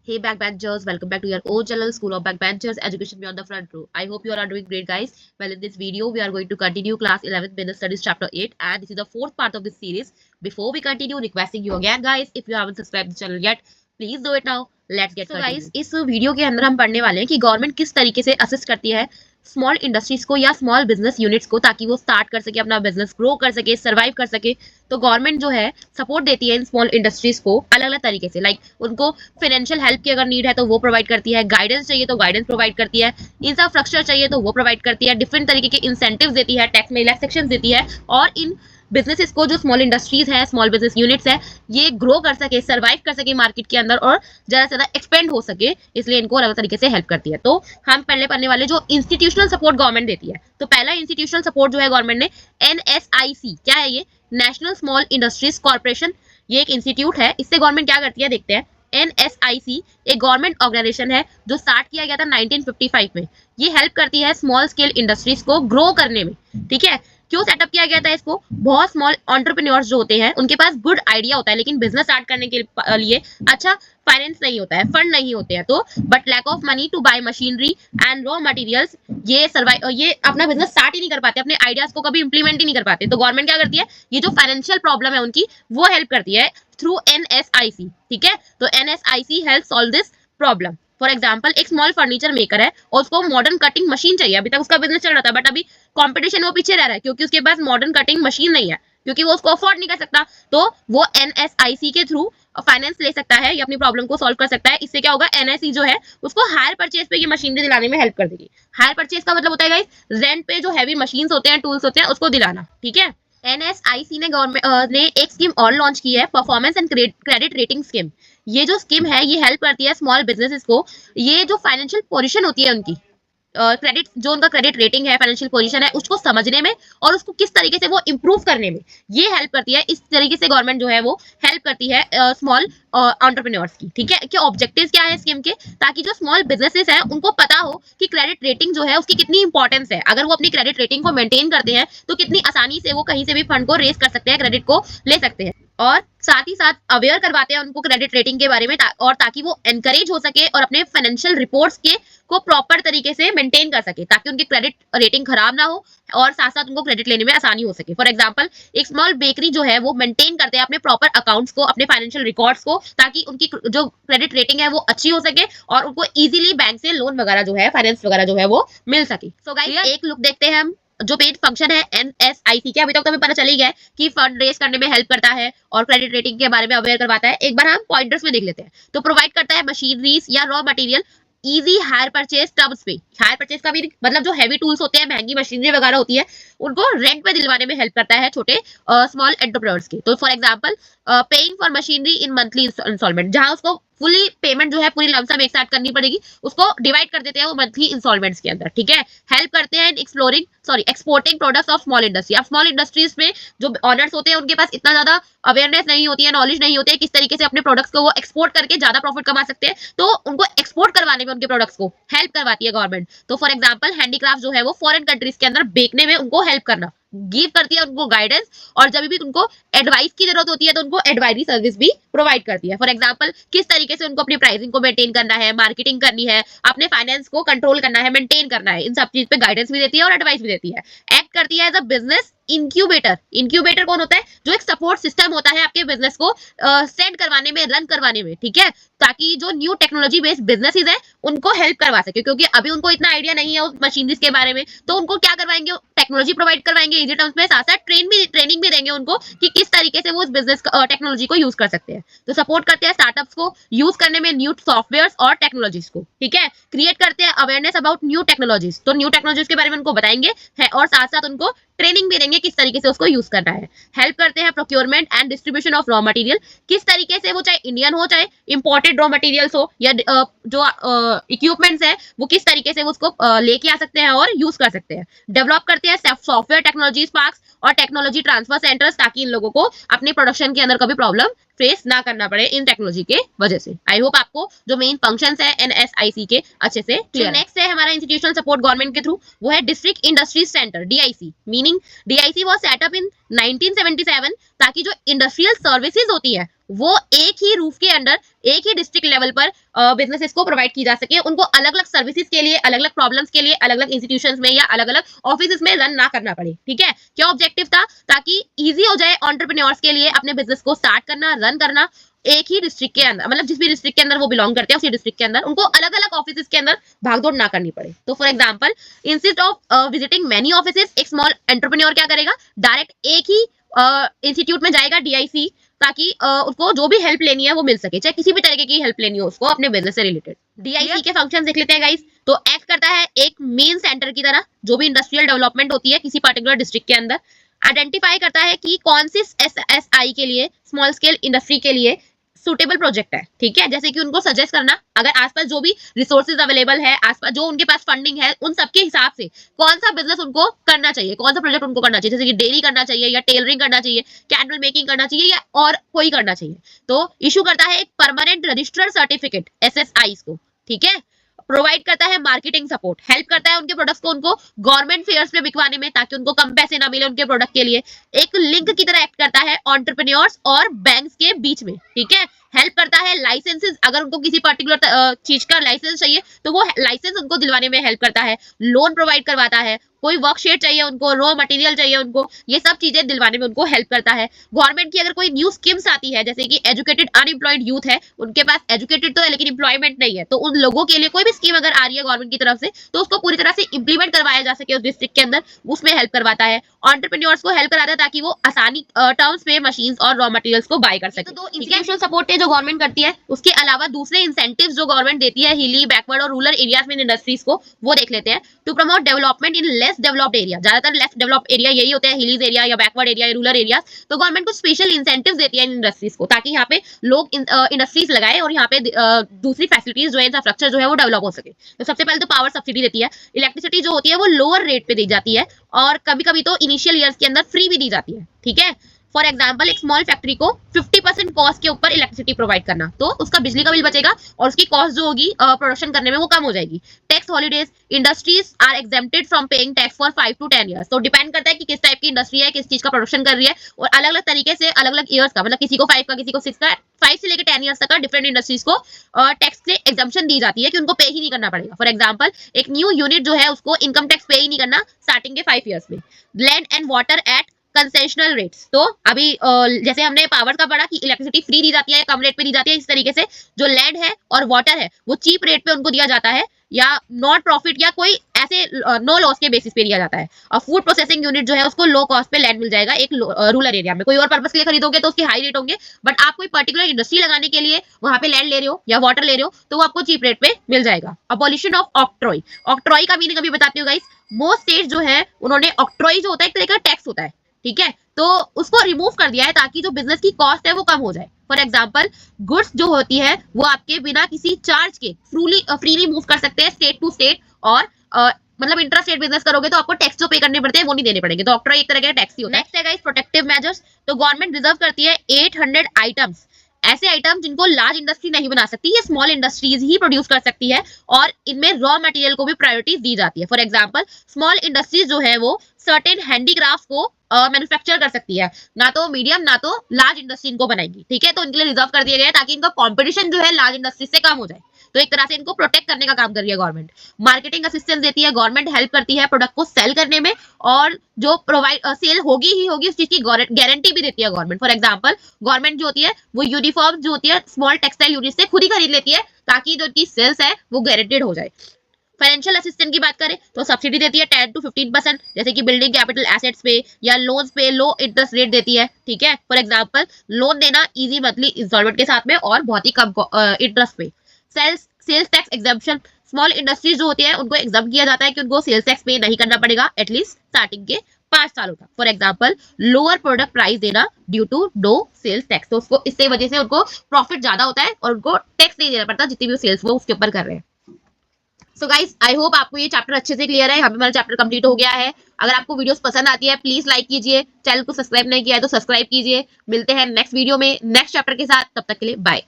Hey backbenchers, welcome back to your own channel, School of Backbenchers, Education Beyond the Front Row. I hope you all are doing great, guys. Well, in this video, we are going to continue class 11 Business Studies chapter 8, and this is the fourth part of this series. Before we continue, requesting you again, guys, if you haven't subscribed the channel yet, please do it now. Let's get started. guys, इस video के अंदर हम पढ़ने वाले हैं कि government किस तरीके से असिस्ट करती है स्मॉल इंडस्ट्रीज को या स्मॉल बिजनेस यूनिट्स को, ताकि वो स्टार्ट कर सके, अपना बिजनेस ग्रो कर सके, सर्वाइव कर सके। तो गवर्नमेंट जो है सपोर्ट देती है इन स्मॉल इंडस्ट्रीज को अलग अलग तरीके से, लाइक उनको फाइनेंशियल हेल्प की अगर नीड है तो वो प्रोवाइड करती है, गाइडेंस चाहिए तो गाइडेंस प्रोवाइड करती है, इंफ्रास्ट्रक्चर चाहिए तो वो प्रोवाइड करती है, डिफरेंट तरीके के इंसेंटिव्स देती है, टैक्स में रिलैक्सेशन देती है, और इन बिजनेसेस को, जो स्मॉल इंडस्ट्रीज है, स्मॉल बिजनेस यूनिट्स है, ये ग्रो कर सके, सर्वाइव कर सके मार्केट के अंदर और ज्यादा से ज्यादा एक्सपेंड हो सके, इसलिए इनको अलग तरीके से हेल्प करती है। तो हम पहले पढ़ने वाले जो इंस्टीट्यूशनल सपोर्ट गवर्नमेंट देती है, तो पहला इंस्टीट्यूशनल सपोर्ट जो है गवर्नमेंट ने NSIC, क्या है ये? नेशनल स्मॉल इंडस्ट्रीज कॉर्पोरेशन, ये एक इंस्टीट्यूट है। इससे गवर्नमेंट क्या करती है देखते हैं। NSIC एक गवर्नमेंट ऑर्गेनाइजेशन है जो स्टार्ट किया गया था 1955 में। ये हेल्प करती है स्मॉल स्केल इंडस्ट्रीज को ग्रो करने में, ठीक है। क्यों सेटअप किया गया था इसको? बहुत स्मॉल एंटरप्रेन्योर्स जो होते हैं उनके पास गुड आइडिया होता है, लेकिन बिजनेस स्टार्ट करने के लिए अच्छा फाइनेंस नहीं होता है, फंड नहीं होते हैं, तो but lack of money to buy machinery and raw materials, ये अपना बिजनेस स्टार्ट ही नहीं कर पाते, अपने आइडियाज को कभी इंप्लीमेंट ही नहीं कर पाते। तो गवर्नमेंट क्या करती है, ये जो फाइनेंशियल प्रॉब्लम है उनकी, वो हेल्प करती है थ्रू NSIC, ठीक है। तो NSIC help solve this problem. For example, एक स्मॉल फर्नीचर मेकर है और उसको मॉडर्न कटिंग मशीन चाहिए। अभी तक उसका बिजनेस चल रहा था, बट अभी कंपटीशन वो पीछे रह रहा है क्योंकि उसके पास मॉडर्न कटिंग मशीन नहीं है, क्योंकि वो उसको अफोर्ड नहीं कर सकता। तो वो NSIC के थ्रू फाइनेंस ले सकता है या अपनी प्रॉब्लम को सॉल्व कर सकता है। इससे क्या होगा, NSI जो है उसको हायर परचेज पे ये मशीनरी दिलाने में हेल्प कर देगी। हायर परचेज का मतलब होता है गाइस, रेंट पे जो हैवी मशीन्स होते हैं, टूल्स होते हैं, उसको दिलाना, ठीक है। NSIC ने गवर्नमेंट ने एक स्कीम और लॉन्च की है, performance and credit rating scheme. ये जो स्कीम है ये हेल्प करती है स्मॉल बिजनेसेस को, ये जो फाइनेंशियल पोजीशन होती है उनकी, क्रेडिट जो उनका क्रेडिट रेटिंग है, फाइनेंशियल पोजीशन है, उसको समझने में और उसको किस तरीके से वो इंप्रूव करने में ये हेल्प करती है। इस तरीके से गवर्नमेंट जो है वो हेल्प करती है स्मॉल एंटरप्रेन्योर्स की, ठीक है। कि ऑब्जेक्टिव्स क्या है स्कीम के, ताकि जो स्मॉल बिजनेसेस हैं उनको पता हो कि क्रेडिट रेटिंग जो है उसकी कितनी इंपॉर्टेंस है। अगर वो अपनी क्रेडिट रेटिंग को मेंटेन करते हैं तो कितनी आसानी से वो कहीं से भी फंड को रेज कर सकते हैं, क्रेडिट को ले सकते हैं, और साथ ही साथ अवेयर करवाते हैं उनको क्रेडिट रेटिंग के बारे में, और ताकि वो एनकरेज हो सके और अपने फाइनेंशियल रिपोर्ट्स के को प्रॉपर तरीके से मेंटेन कर सके, ताकि उनकी क्रेडिट रेटिंग खराब ना हो और साथ साथ उनको क्रेडिट लेने में आसानी हो सके। फॉर एग्जांपल, एक स्मॉल बेकरी जो है वो मेंटेन करते हैं अपने प्रॉपर अकाउंट्स को, अपने फाइनेंशियल रिकॉर्ड्स को, ताकि उनकी जो क्रेडिट रेटिंग है वो अच्छी हो सके और उनको इजीली बैंक से लोन वगैरह जो है, फाइनेंस वगैरह जो है वो मिल सके। सो गाइस, एक लुक देखते हैं हम जो पेड फंक्शन है NSIC के। अभी तक तो हमें पता चल ही गया है कि फंड रेज करने में हेल्प करता है और क्रेडिट रेटिंग के बारे में अवेयर करवाता है। एक बार हम पॉइंटर्स में देख लेते हैं। तो प्रोवाइड करता है मशीनरीज या raw material easy hire purchase terms पे। हायर परचेज का भी मतलब जो हैवी टूल्स होते हैं, महंगी मशीनरी वगैरह होती है, उनको रेंट पे दिलवाने में हेल्प करता है छोटे स्मॉल एंटरप्रेन्योर्स की। तो for example, paying for machinery in monthly instalment, जहां उसको फुली पेमेंट जो है पूरी लमसम एक साथ करनी पड़ेगी, उसको डिवाइड कर देते हैं वो मंथली इंस्टॉलमेंट्स के अंदर, ठीक है। हेल्प करते हैं exporting products of small industry. अब स्मॉल इंडस्ट्रीज में जो ऑनर्स होते हैं उनके पास इतना ज्यादा अवेयरनेस नहीं होती है, नॉलेज नहीं होती है किस तरीके से अपने प्रोडक्ट्स को वो एक्सपोर्ट करके ज्यादा प्रॉफिट कमा सकते हैं, तो उनको एक्सपोर्ट करवाने में उनके प्रोडक्ट्स को हेल्प करवाती है गवर्नमेंट। तो फॉर एग्जाम्पल, हैंडीक्राफ्ट जो है वो फॉरेन कंट्रीज के अंदर बेचने में उनको हेल्प करना, गिव करती है उनको गाइडेंस, और जब भी उनको एडवाइस की जरूरत होती है तो उनको एडवाइजरी सर्विस भी प्रोवाइड करती है। फॉर एग्जांपल, किस तरीके से उनको अपनी प्राइसिंग को मेंटेन करना है, मार्केटिंग करनी है, अपने फाइनेंस को कंट्रोल करना है, मेंटेन करना है, इन सब चीज पे गाइडेंस भी देती है और एडवाइस भी देती है। एक्ट करती है as a business incubator. Incubator कौन होता है? जो एक सपोर्ट सिस्टम होता है आपके बिजनेस को सेट करवाने में, रन करवाने में, ठीक है, ताकि जो न्यू टेक्नोलॉजी बेस्ड बिजनेसेस है उनको हेल्प करवा सके, क्योंकि अभी उनको इतना आइडिया नहीं है उस मशीनरीज के बारे में, तो उनको क्या करवाएंगे, टेक्नोलॉजी प्रोवाइड करवाएंगे इजी टर्म्स में, साथ साथ ट्रेनिंग भी देंगे उनको कि किस तरीके से वो उस बिजनेस टेक्नोलॉजी को यूज कर सकते हैं। तो सपोर्ट करते हैं स्टार्टअप्स को यूज करने में न्यू सॉफ्टवेयर्स और टेक्नोलॉजीज को, ठीक है। क्रिएट करते हैं अवेयरनेस अबाउट न्यू टेक्नोलॉजीज, तो न्यू टेक्नोलॉजीज के बारे में उनको बताएंगे है, और साथ साथ उनको ट्रेनिंग भी देंगे किस तरीके से उसको यूज करना है। हेल्प करते हैं procurement and distribution of raw material, किस तरीके से वो चाहे इंडियन हो चाहे इंपोर्टेड रॉ मटेरियल्स हो, या जो इक्विपमेंट्स है वो किस तरीके से वो उसको लेके आ सकते हैं और यूज कर सकते हैं। डेवलप करते हैं सॉफ्टवेयर टेक्नोलॉजी पार्क्स और टेक्नोलॉजी ट्रांसफर सेंटर्स, ताकि इन लोगों को अपने प्रोडक्शन के अंदर कभी प्रॉब्लम फेस ना करना पड़े इन टेक्नोलॉजी के वजह से। आई होप आपको जो मेन फंक्शंस है NSIC के अच्छे से क्लियर। नेक्स्ट है हमारा इंस्टीट्यूशनल सपोर्ट गवर्नमेंट के थ्रू, वो है district industries centre DIC। Meaning DIC was set up in 1977 ताकि जो इंडस्ट्रियल सर्विसेज होती है वो एक ही रूफ के अंडर, एक ही डिस्ट्रिक्ट लेवल पर बिजनेसेस को प्रोवाइड की जा सके। उनको अलग अलग सर्विसेज के लिए, अलग अलग प्रॉब्लम्स के लिए अलग अलग इंस्टीट्यूशंस में या अलग अलग ऑफिस में रन ना करना पड़े। ठीक है, क्या ऑब्जेक्टिव था? ताकि इजी हो जाए एंटरप्रेन्योर्स के लिए अपने बिजनेस को स्टार्ट करना, रन करना एक ही डिस्ट्रिक्ट के अंदर, मतलब जिस भी डिस्ट्रिक्ट के अंदर वो बिलोंग करते हैं उसी डिस्ट्रिक्ट के अंदर उनको अलग अलग ऑफिस के अंदर भागदौड़ ना करनी पड़े। तो for example, instead of visiting many offices, एक स्मॉल एंटरप्रेन्योर क्या करेगा, डायरेक्ट एक ही इंस्टीट्यूट में जाएगा, डीआईसी, ताकि उसको जो भी हेल्प लेनी है वो मिल सके, चाहे किसी भी तरीके की हेल्प लेनी हो उसको अपने बिजनेस से रिलेटेड। डीआईसी के फंक्शन देख लेते हैं गाइस। तो एक्ट करता है एक मेन सेंटर की तरह, जो भी इंडस्ट्रियल डेवलपमेंट होती है किसी पर्टिकुलर डिस्ट्रिक्ट के अंदर। आइडेंटिफाई करता है कि कौन सी एसएसआई के लिए, स्मॉल स्केल इंडस्ट्री के लिए सुटेबल प्रोजेक्ट है। ठीक है, जैसे कि उनको सजेस्ट करना, अगर आसपास जो भी रिसोर्सेज अवेलेबल है, आसपास जो उनके पास फंडिंग है, उन सबके हिसाब से कौन सा बिजनेस उनको करना चाहिए, कौन सा प्रोजेक्ट उनको करना चाहिए, जैसे कि डेयरी करना चाहिए या टेलरिंग करना चाहिए, कैंडल मेकिंग करना चाहिए या और कोई करना चाहिए। तो इशू करता है एक परमानेंट रजिस्टर्ड सर्टिफिकेट एसएसआई को। ठीक है, प्रोवाइड करता है मार्केटिंग सपोर्ट, हेल्प करता है उनके प्रोडक्ट्स को उनको गवर्नमेंट फेयर्स पे बिकवाने में, ताकि उनको कम पैसे ना मिले उनके प्रोडक्ट के लिए। एक लिंक की तरह एक्ट करता है एंटरप्रेन्योर्स और बैंक्स के बीच में। ठीक है, हेल्प करता है लाइसेंसेस, अगर उनको किसी पर्टिकुलर चीज का लाइसेंस चाहिए तो वो लाइसेंस उनको दिलवाने में हेल्प करता है। लोन प्रोवाइड करवाता है, कोई वर्कशीट चाहिए उनको, रॉ मटेरियल चाहिए उनको, ये सब चीजें दिलवाने में उनको हेल्प करता है। गवर्नमेंट की अगर कोई न्यू स्कीम्स आती है, जैसे कि एजुकेटेड अनएम्प्लॉयड यूथ है, उनके पास एजुकेटेड तो है लेकिन एम्प्लॉयमेंट नहीं है, तो उन लोगों के लिए कोई भी स्कीम अगर आ रही है गवर्नमेंट की तरफ से तो उसको पूरी तरह से इंप्लीमेंट करवाया जा सके उस डिस्ट्रिक्ट के अंदर, उसमें हेल्प करवाता है। एंटरप्रेन्योर्स को हेल्प कराता है ताकि वो आसानी टर्म्स पे मशीन्स और रॉ मटेरियल्स को बाय कर सके। तो इंस्टीट्यूशनल सपोर्ट है जो गवर्नमेंट करती है, उसके अलावा दूसरे इंसेंटिव्स जो गवर्नमेंट देती है हिली, बैकवर्ड और रूरल एरियाज में इंडस्ट्रीज को, वो देख लेते हैं। To promote development in less developed area, ज्यादातर लेस डेवलप्ड एरिया यही होते हैं, हिलीज एरिया या बैकवर्ड एरिया या रूरल एरिया, तो गवर्नमेंट को स्पेशल इंसेंटिव्स देती है इन इंडस्ट्रीज को, ताकि यहाँ पे लोग इंडस्ट्रीज लगाए और यहाँ पे दूसरी फैसिलिटीज जो है, इंफ्रास्ट्रक्चर जो है वो डेवलप हो सके। तो सबसे पहले तो पावर सब्सिडी देती है, इलेक्ट्रिसिटी जो होती है वो लोअर रेट पे दी जाती है और कभी कभी तो इनिशियल ईयर्स के अंदर फ्री भी दी जाती है। ठीक है, फॉर एग्जाम्पल एक स्मॉल फैक्ट्री को 50% कॉस्ट के ऊपर इलेक्ट्रिसिटी प्रोवाइड करना, तो उसका बिजली का बिल बचेगा और उसकी कॉस्ट जो होगी प्रोडक्शन करने में वो कम हो जाएगी। Tax holidays, industries are exempted from paying tax for 5 to 10 years. तो डिपेंड करता है कि किस टाइप की इंडस्ट्री है, किस चीज का प्रोडक्शन कर रही है, और अलग अलग तरीके से अलग अलग ईयर्स का, मतलब किसी को 5 का, किसी को 6 का, 5 से लेकर 10 ईयर्स तक का डिफरेंट इंडस्ट्रीज को टैक्स से एग्जम्पशन दी जाती है कि उनको पे ही नहीं करना पड़ेगा। फॉर एग्जाम्पल एक न्यू यूनिट जो है उसको इनकम टैक्स पे ही नहीं करना स्टार्टिंग के 5 ईयर्स में। Land and water at concessional rates, तो अभी जैसे हमने पावर का पढ़ा कि इलेक्ट्रिसिटी फ्री दी जाती है, कम रेट पे दी जाती है, इस तरीके से जो लैंड है और वाटर है वो चीप रेट पे उनको दिया जाता है या नॉट प्रॉफिट या कोई ऐसे नो लॉस के बेसिस पे दिया जाता है। और फूड प्रोसेसिंग यूनिट जो है उसको लो कॉस्ट पे लैंड मिल जाएगा एक रूरल एरिया में। कोई और पर्पस के लिए खरीदोगे तो उसके हाई रेट होंगे, बट आप कोई पर्टिकुलर इंडस्ट्री लगाने के लिए वहां पे लैंड ले रहे हो या वाटर ले रहे हो तो वो आपको चीप रेट पे मिल जाएगा। अबॉलिशन ऑफ ऑक्ट्रॉय, ऑक्ट्रॉय का मीनिंग अभी बताती हूँ गाइस। मोस्ट स्टेट जो है उन्होंने ऑक्ट्रॉय जो होता है एक तरह का टैक्स होता है, ठीक है, तो उसको रिमूव कर दिया है ताकि जो बिजनेस की कॉस्ट है वो कम हो जाए। फॉर एग्जाम्पल गुड्स जो होती है वो आपके बिना किसी चार्ज के फ्रीली मूव कर सकते हैं स्टेट टू स्टेट, और मतलब इंट्रा स्टेट बिजनेस करोगे तो आपको टैक्स जो पे करने पड़ते हैं वो नहीं देने पड़ेंगे। तो ऑक्ट्रॉय एक तरह का टैक्स ही होता है। नेक्स्ट है गाइस प्रोटेक्टिव मेजर्स। तो गवर्नमेंट रिजर्व करती है 800 आइटम्स, ऐसे आइटम जिनको लार्ज इंडस्ट्री नहीं बना सकती, ये स्मॉल इंडस्ट्रीज ही प्रोड्यूस कर सकती है और इनमें रॉ मटेरियल को भी प्रायोरिटीज दी जाती है। फॉर एग्जांपल स्मॉल इंडस्ट्रीज जो है वो सर्टेन हैंडीक्राफ्ट को मैन्युफैक्चर कर सकती है, ना तो मीडियम ना तो लार्ज इंडस्ट्री इनको बनाएगी। ठीक है, तो इनके लिए रिजर्व कर दिया गया है ताकि इनका कंपटीशन जो है लार्ज इंडस्ट्री से कम हो जाए। तो एक तरह से इनको प्रोटेक्ट करने का काम कर रही है गवर्नमेंट। मार्केटिंग असिस्टेंस देती है गवर्नमेंट, हेल्प करती है प्रोडक्ट को सेल करने में, और जो प्रोवाइड सेल होगी ही होगी उस चीज की गारंटी भी देती है गवर्नमेंट। फॉर एग्जांपल गवर्नमेंट जो होती है वो यूनिफॉर्म जो होती है स्मॉल टेक्सटाइल यूनिट से खुद ही खरीद लेती है ताकि जो उनकी सेल्स है वो गारंटेड हो जाए। फाइनेंशियल असिस्टेंस की बात करें तो सब्सिडी देती है 10 to 15%, जैसे कि बिल्डिंग कैपिटल एसेट्स पे या लोन्स पे लो इंटरेस्ट रेट देती है। ठीक है, फॉर एग्जांपल लोन देना इजी मंथली इंस्टॉलमेंट के साथ में और बहुत ही कम इंटरेस्ट पे। Sales tax exemption, small industries जो होती है उनको एग्जाम किया जाता है कि उनको सेल्स टैक्स पे नहीं करना पड़ेगा एटलीस्ट स्टार्टिंग के 5 सालों तक। For example lower product price देना due to no sales tax, तो उसको इससे वजह से उनको प्रॉफिट ज्यादा होता है और उनको टैक्स नहीं देना पड़ता जितनी भी सेल्स वो उसके ऊपर कर रहे हैं। सो गाइस आई होप आपको ये चैप्टर अच्छे से क्लियर है। हमें हमारा चैप्टर कंप्लीट हो गया है। अगर आपको वीडियोस पसंद आती है प्लीज लाइक कीजिए, चैनल को सब्सक्राइब नहीं किया है तो सब्सक्राइब कीजिए। मिलते हैं नेक्स्ट वीडियो में नेक्स्ट चैप्टर के साथ, तब तक के लिए बाय।